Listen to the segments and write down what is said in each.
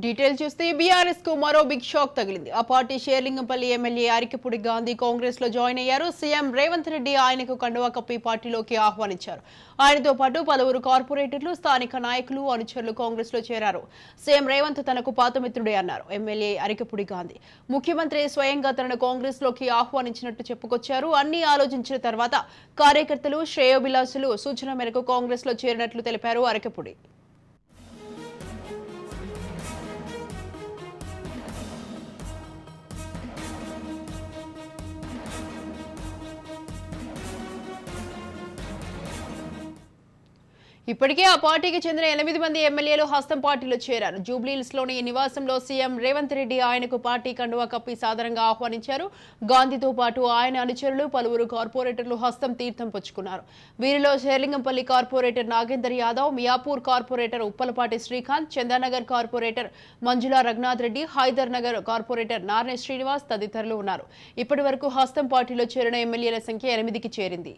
Detail చూస్తే BRS కు మరో బిగ్ షాక్ తగిలింది. ఆ పార్టీ షేర్లింగంపల్లి ఎమ్మెల్యే అరికెపూడి గాంధీ కాంగ్రెస్ లో జాయిన్ అయ్యారు. సీఎం రేవంత్ రెడ్డి ఆయనకు కండువా కప్పి పార్టీలోకి ఆహ్వానించారు. ఆయనతో పాటు పలువురు కార్పొరేటర్లు, స్థానిక నాయకులు, అనుచరులు కాంగ్రెస్ లో చేరారు. సీఎం రేవంత్ తనకు పాత మిత్రుడే అన్నారు ఎమ్మెల్యే అరికెపూడి గాంధీ. ముఖ్యమంత్రి స్వయంగా తనను కాంగ్రెస్ లోకి ఆహ్వానించినట్టు చెప్పుకొచ్చారు. అన్ని ఆలోచించిన తర్వాత కార్యకర్తలు, శ్రేయోభిలాషులు సూచన మేరకు కాంగ్రెస్ లో చేరినట్లు తెలిపారు అరికెపూడి. ఇప్పటికే ఆ పార్టీకి చెందిన 8 మంది ఎమ్మెల్యేలు హస్తం పార్టీలో చేరారు. జూబ్లీహిల్స్ లోని నివాసంలో సీఎం రేవంత్ రెడ్డి ఆయనకు పార్టీ కండువా కప్పి సాదరంగా ఆహ్వానించారు. గాంధీతో పాటు ఆయన అనుచరులు, పలువురు కార్పొరేటర్లు హస్తం తీర్థం పుచ్చుకున్నారు. వీరిలో Serilingampally corporator Nagender Yadav, Miyapur corporator Uppalapati Srikanth, Chandanagar corporator Manjula Raghunath Reddy, Hyder Nagar corporator Narne Srinivas తదితరులు ఉన్నారు. ఇప్పటి వరకు హస్తం పార్టీలో చేరిన ఎమ్మెల్యేల సంఖ్య 8కి చేరింది.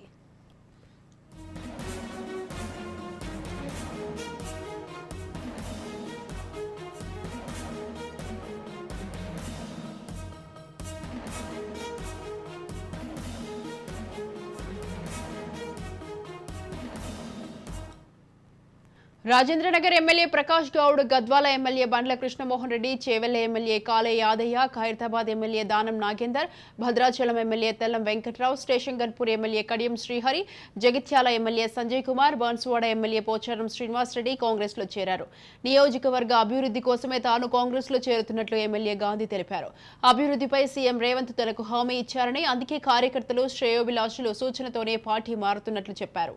Rajendranagar MLA Prakash Goud, Gadwal MLA Bandla Krishnamohan Reddy, Chevella MLA Kale Yadaiah, Khairatabad MLA Danam Nagender, Bhadrachalam MLA Tellam Venkatrao, Station Ghanpur MLA Kadiyam Srihari, Jagtial MLA Sanjay Kumar, Banswada MLA Pocharam Srinivas Reddy Congress లో చేరారు. నియోజకవర్గ అభివృద్ధి కోసమే తాను కాంగ్రెస్ లో చేరుతున్నట్లు ఎమ్మెల్యే గాంధీ తెలిపారు. అభివృద్ధిపై సీఎం రేవంత్ తనకు హామీ ఇచ్చారని, అందుకే కార్యకర్తలు, శ్రేయోభిలాషులు సూచనతోనే పార్టీ మారుతున్నట్లు చెప్పారు.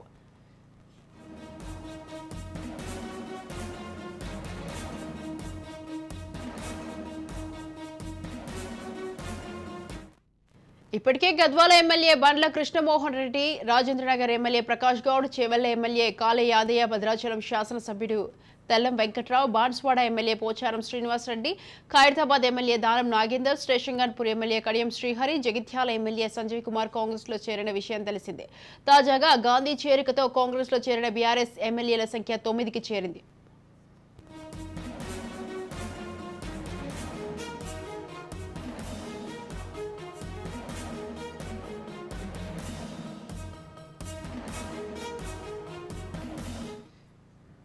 ఇప్పటికే Gadwal MLA Bandla Krishnamohan Reddy, Rajendranagar MLA Prakash Goud, Chevella MLA Kale Yadaiah, Bhadrachalam శాసనసభ్యుడు Tellam Venkatrao, Banswada MLA Pocharam Srinivas Reddy, Khairatabad MLA Danam Nagender, Station Ghanpur MLA Kadiyam Srihari, Jagtial MLA Sanjay Kumar Congress లో చేరిన విషయం తెలిసిందే. తాజాగా గాంధీ చేరికతో కాంగ్రెస్ లో చేరిన బీఆర్ఎస్ ఎమ్మెల్యేల సంఖ్య 9కి చేరింది.